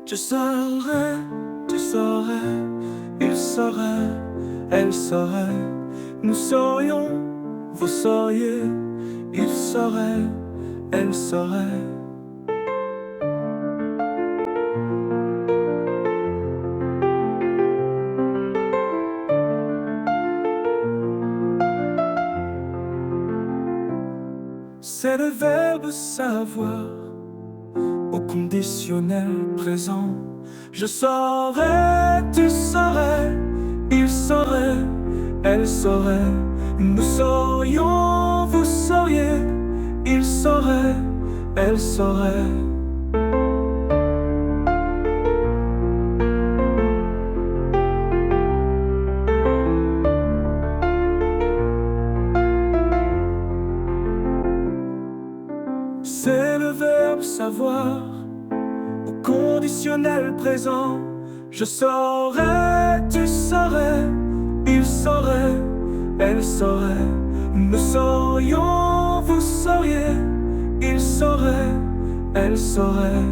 Je saurais, tu saurais, il saurait, elle saurait. Nous saurions, vous sauriez, il saurait, elle saurait. C'est le verbe savoir au conditionnel présent. Je saurais, tu saurais, il saurait, elle saurait. Nous saurions, vous sauriez, il saurait, elle saurait. C'est le verbe savoir au conditionnel présent. Je saurais, tu saurais, il saurait, elle saurait. Nous saurions, vous sauriez, il saurait, elle saurait.